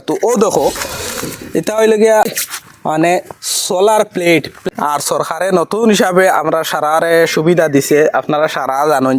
তো ও দেখো এটা হইলে গিয়া মানে সোলার প্লেট আর সরকারে নতুন হিসাবে আমরা সারারে সুবিধা দিছে আপনারা সারা জানেন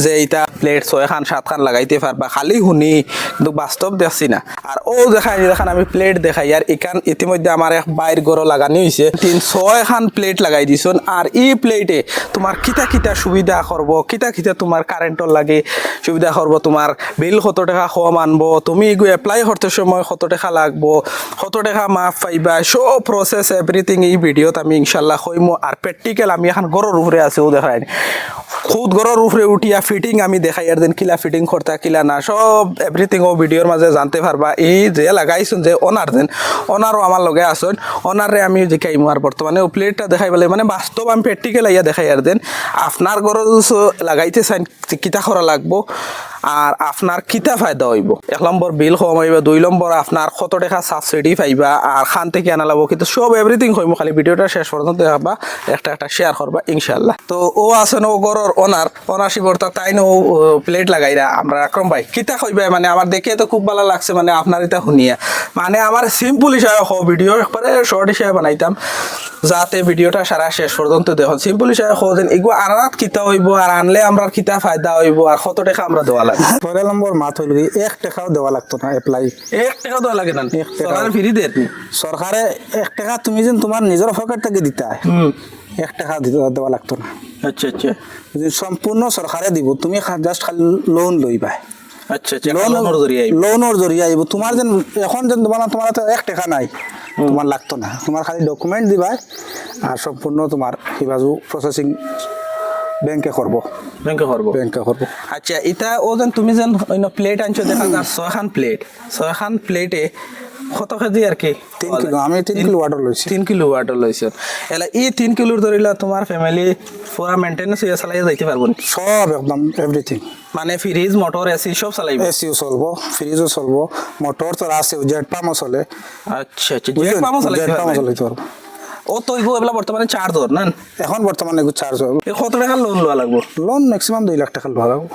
যে এটা প্লেট 6 খান 7 খান লাগাইতে পারবা খালি শুনি কিন্তু বাস্তব দেখছি না আর ও দেখান আমি প্লেট দেখাই আর এখান ইতিমধ্যে আমার এক বাইর গরো লাগানি হয়েছে 6 খান প্লেট লাগাই দিছন আর এই প্লেটে তোমার কিতা কিতা সুবিধা করব কিতা কিতা তোমার কারেন্টর লাগে সুবিধা করব তোমার বিল কত টাকা কম আনবো তুমি এগু এপ্লাই করতে সময় কত টাকা লাগবো কত টাকা মাফ পাইবা সব প্রসেস এভরিথিং এই ভিডিওত আমি ইনশাল্লাহ কইমু আর প্র্যাকটিক্যাল আমি এখন গরুর উপরে আছে ও দেখাই খুদ গরুর উপরে উঠিয়া ফিটিং আমি দেখাই আর দিন কিলা ফিটিং করতা কিলা না সব এভরিথিং ও ভিডিওর মাঝে জানতে পারবা এই যে লাগাইছুন যে ওনার দেন ওনারও আমার লগে আসুন ওনারে আমি দেখাইমু আর বর্তমানে ও প্লেটটা দেখাই বলে মানে বাস্তব আমি প্র্যাকটিক্যাল আইয়া দেখাই আর দেন আপনার গরু লাগাইতে চান কিতা করা লাগবো আর আপনার কিতা ফায়দা হইব 1 নম্বর বিল কম হইব 2 নম্বর আপনার কত টাকা সাবসিডি পাইবা আর খান থেকে আনা লাগবো কিন্তু সব এভরিথিং হইব খালি ভিডিওটা শেষ পর্যন্ত দেখাবা একটা শেয়ার করবা ইনশাল্লাহ তো ও আছেন ও গরর ওনারশিপর তো তাই ও প্লেট লাগাইরা আমরা আকরম ভাই কিতা কইবা মানে আমার দেখে তো খুব ভালো লাগছে মানে আপনার এটা শুনিয়া মানে আমার সিম্পল হিসাবে ভিডিও একবারে শর্ট হিসাবে বানাইতাম যাতে ভিডিওটা সারা শেষ পর্যন্ত দেখুন সিম্পল হিসাবে দেন এগুলো আনাত কিতা হইব আর আনলে আমরা কিতা ফায়দা হইব আর কত টাকা আমরা দেওয়া লাগে 6 নম্বর মাত হইল 1 টাকাও দেওয়া লাগতো না এপ্লাই 1 টাকা দেওয়া লাগে না সরকার ফ্রি দেয় সরকারে 1 টাকা তুমি যেন তোমার নিজের পকেট থেকে দিতে 1 টাকা দেওয়া লাগতো না আচ্ছা আচ্ছা সম্পূর্ণ সরকারে দিব তুমি জাস্ট খালি লোন লইবা আচ্ছা আচ্ছা লোনের জরিয়া আইব তোমার যেন এখন যেন তোমার তো 1 টাকা নাই তোমার লাগতো না তোমার খালি ডকুমেন্ট দিবা আর সম্পূর্ণ তোমার এই বাজু প্রসেসিং ব্যাংকে করব আচ্ছা এটা ও যেন তুমি যেন অন্য প্লেট আনছো দেখা যার 6 খান প্লেটে কত কেজি আর কি 3 কিলো আমি 3 কিলো ওয়াটার লইছি 3 কিলো ওয়াটার লইছো এলা এই 3 কিলোর ধরিলা তোমার ফ্যামিলি পুরা মেইনটেনেন্স হইয়া চালাই যাইতে পারবো সব একদম এভরিথিং মানে ফ্রিজ মোটর এসি সব চালাইবে এসিও চলবো ফ্রিজও চলবো মোটর তো আছে জেট পাম্পও চলে আচ্ছা আচ্ছা জেট পাম্পও চালাইতে পারবো ও তো এগুলো এগুলা বর্তমানে চার্জর না এখন বর্তমানে এগুলো চার্জ হবে কত টাকা লোন লওয়া লাগবো লোন ম্যাক্সিমাম 2 লাখ টাকা লওয়া লাগবে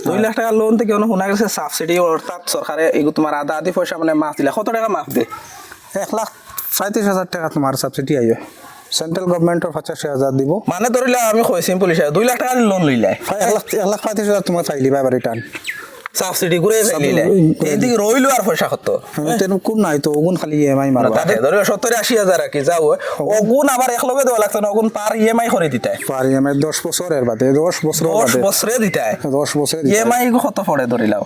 2 লাখ টাকা লোন থেকে শোনা গেছে সাবসিডি অর্থাৎ সরকারে এগুলো তোমার আধা আধি পয়সা মানে মাফ দিলে কত টাকা মাফ দে 1,35,000 টাকা তোমার সাবসিডি আইবে সেন্ট্রাল গভর্নমেন্টের 85,000 দিব মানে ধরিলে আমি কই সিম্পল হিসাবে 2 লাখ টাকা লোন লইলাই 1,35,000 তোমার চাইলি বাবা রিটার্ন সাবসিডি করে লইলাই এদিকে রইলো আর পয়সা কত তেন কোন নাই তো ওগুন খালি ইএমআই মারবা তাতে ধরিলে 70-80,000 কি যাও ওগুন আবার এক লগে দেওয়া লাগতো না ওগুন পার ইএমআই করে দিতে পার ইএমআই 10 বছরের বাদে 10 বছরে দিতে 10 বছরে ইএমআই কত পড়ে ধরিলাও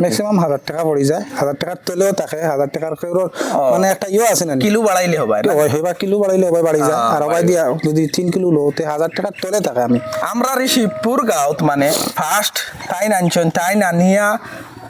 ম্যাক্সিমাম 1000 টাকা পড়ি যায় 1000 টাকার তলেও থাকে 1000 টাকার মানে একটা ইয়ে আছে না কিলো বাড়াইলে হবে হইবা কিলো বাড়াইলে হবে বাড়ি যায় আর হবে দিয়া যদি 3 কিলো লওতে 1000 টাকার তলে থাকে আমি আমরা ঋষিপুর গাঁৱত মানে ফার্স্ট তাই আনছন তাই আনিয়া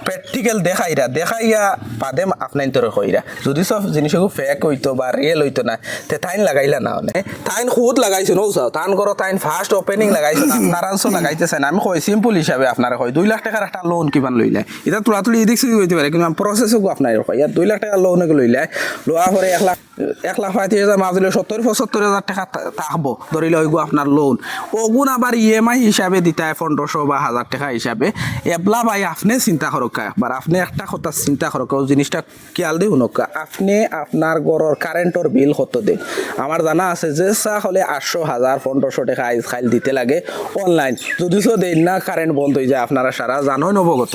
প্র্যাকটিক্যাল দেখাইয়া বাদে আপনার তোর কইরা যদি সব জিনিসগুলো ফেক হইতো বা রিয়েল হইতো না তে তাইন লাগাইলা না মানে তাইন খুদ লাগাইছে নৌ চাও তান করো তাইন ফার্স্ট ওপেনিং লাগাইছে আপনার আনসো লাগাইতেছে না আমি কই সিম্পল হিসাবে আপনারা কই 2 লাখ টাকার একটা লোন কিমান লইলে এটা তুলাতুলি এদিক সেদিক হইতে পারে কিন্তু প্রসেসও আপনার কই ইয়ার 2 লাখ টাকার লোন লইলে লোয়া পরে 1,35,000 মাফ দিলে 70-75,000 টাকা থাকবো ধরিলে ওইগু আপনার লোন ওগুন আবার ইএমআই হিসাবে দিতে 1500 বা 1000 টাকা হিসাবে এবলা ভাই আপনি চিন্তা করো একবার আপনি একটা কথা চিন্তা করো জিনিসটা খেয়াল দিয়ে শুনক আপনি আপনার ঘরের কারেন্টর বিল কত দেন আমার জানা আছে যে চা হলে 800,000-1500 টাকা আইজ খাইল দিতে লাগে অনলাইন যদি দেন না কারেন্ট বন্ধ হয়ে যায় আপনারা সারা জানোই নবগত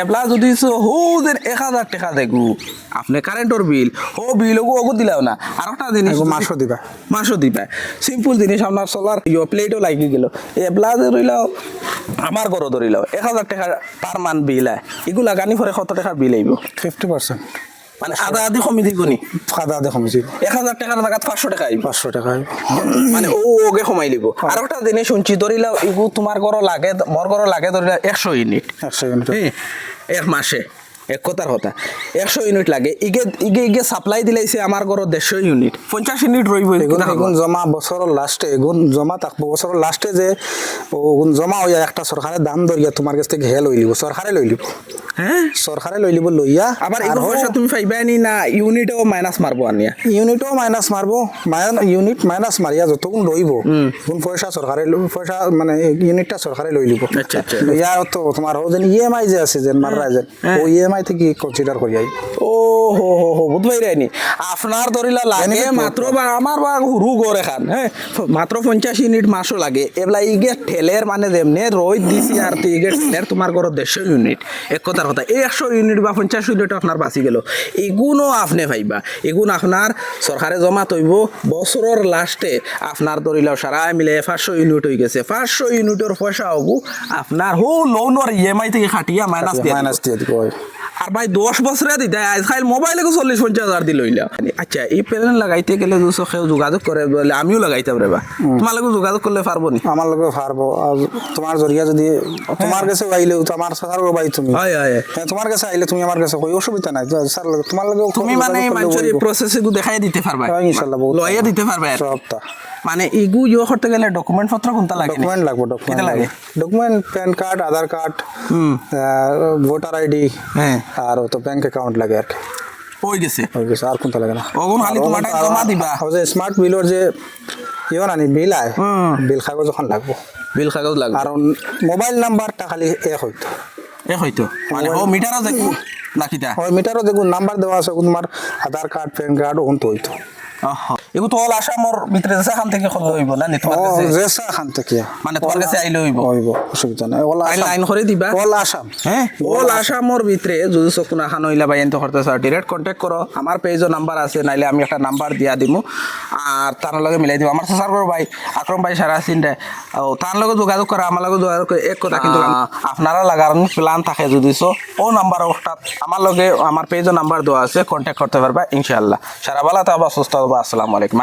এবলা যদি হো দেন 1,000 টাকা দেখু আপনি কারেন্টর বিল ও বিল ওগো দিলাও না আর একটা জিনিস মাসও দিবা সিম্পল জিনিস আপনার সোলার প্লেটও লাগি গেল এবলা যে রইলাও আমার ঘর ধরিলাও 1,000 টাকা পার মান্থ বিল আয় এগুলো লাগানি পরে কত টাকা বিল আইব 50% মানে আধা আধি কমি দিব নি আধা আধি কমি দিব 1,000 টাকার জায়গা 500 টাকা আইব 500 টাকা আইব মানে ওগে কমাই লিব আর একটা জিনিস শুনছি ধরিলাও এগু তোমার ঘর লাগে মোর ঘর লাগে ধরিলা 100 ইউনিট এক মাসে এক কথার কথা 100 ইউনিট লাগে ইগে সাপ্লাই দিলাইছে আমার ঘর 150 ইউনিট 50 ইউনিট রইব এগুন জমা বছরের লাস্টে এগুন জমা থাকবো বছরের লাস্টে যে ওগুন জমা হইয়া একটা সরকারের দাম ধরিয়া তোমার কাছ থেকে লই লিব সরকারে লই লিব হ্যাঁ সরকারে লই লিব লইয়া আবার এই পয়সা তুমি পাইবানি না ইউনিটও মাইনাস মারবো আনিয়া ইউনিটও মাইনাস মারবো ইউনিট মাইনাস মারিয়া যতগুণ রইব কোন পয়সা সরকারে পয়সা মানে ইউনিটটা সরকারে লই লিব আচ্ছা আচ্ছা ইয়া তো তোমার ও যেন ইএমআই যে আছে যেন মাররা যেন ও ইএমআই ইএমআই থেকে কনসিডার করি আই ও হো হো হো বুঝ পাইরানি আপনার ধরিলা লাগে মাত্র বা আমার বা হুরু গড় এখান হ্যাঁ মাত্র 50 ইউনিট মাসও লাগে এবলা ইগে ঠেলের মানে যেমনে রোদ দিছি আর তুই ইগে ঠেলের তোমার ঘর 150 ইউনিট এক কথার কথা এই 100 ইউনিট বা 50 ইউনিট আপনার বাঁচি গেল এগুনো আপনি পাইবা এগুন আপনার সরকারে জমা তৈব বছরের লাস্টে আপনার ধরিলাও সারা মিলে 500 ইউনিট হয়ে গেছে 500 ইউনিটের পয়সা হবো আপনার হো লোনের ইএমআই থেকে খাটিয়া মাইনাস দিয়ে দিব আর ভাই 10 বছরে দিতে আজকাল মোবাইলে 40-50 দিল হইলা আচ্ছা এই প্যানেল লাগাইতে গেলে দুশো কেউ যোগাযোগ করে বলে আমিও লাগাইতাম রে বা তোমার লোক যোগাযোগ করলে পারবো নি আমার লোক পারবো আর তোমার জরিয়া যদি তোমার কাছে আইলেও তো আমার সার ভাই তুমি হয় হয় তোমার কাছে আইলে তুমি আমার কাছে কই অসুবিধা নাই স্যার তোমার লোক তুমি মানে মানুষের এই প্রসেসে গু দেখাই দিতে পারবা ইনশাআল্লাহ লইয়া দিতে পারবা সবটা মানে ইগু ইও করতে গেলে ডকুমেন্ট পত্র কোনটা লাগে ডকুমেন্ট লাগবে ডকুমেন্ট লাগে ডকুমেন্ট প্যান কার্ড আধার কার্ড ভোটার আইডি হ্যাঁ আর তো ব্যাংক অ্যাকাউন্ট লাগে আর হয়ে গেছে আর কোনটা লাগে না ওগুন খালি তোমার জমা দিবা যে স্মার্ট বিলর যে ইও নানি বিল আয় বিল কাগজ যখন লাগবো বিল কাগজ লাগবে আর মোবাইল নাম্বারটা খালি এক হইতো হয়তো মানে ও মিটারও দেখো নাকিটা ওই মিটারও দেখুন নাম্বার দেওয়া আছে তোমার আধার কার্ড প্যান কার্ড ওন তো হইতো এগু তো অল আসামর ভিতরে যেখান থেকে খোলা হইব না তোমার কাছে জেসা খান থেকে মানে তোমার কাছে আইলে হইব হইব অসুবিধা নাই অল আসাম লাইন করে দিবা অল আসাম হ্যাঁ অল আসামর ভিতরে যদি চকুনা খান হইলা বা এনতে করতে চাও ডিরেক্ট কন্ট্যাক্ট করো আমার পেজও নাম্বার আছে নাইলে আমি একটা নাম্বার দিয়া দিমু আর তার লগে মিলাই দিব আমার সাসার করো ভাই আকরম ভাই সারা চিন্তা ও তার লগে যোগাযোগ করা আমার লগে যোগাযোগ করে এক কথা কিন্তু আপনারা লাগার প্ল্যান থাকে যদি ও নাম্বার আমার লগে আমার পেজও নাম্বার দেওয়া আছে কন্ট্যাক্ট করতে পারবা ইনশাআল্লাহ সারা বেলা তো আবার সুস্থ হবে আসসালামু আলাইকুম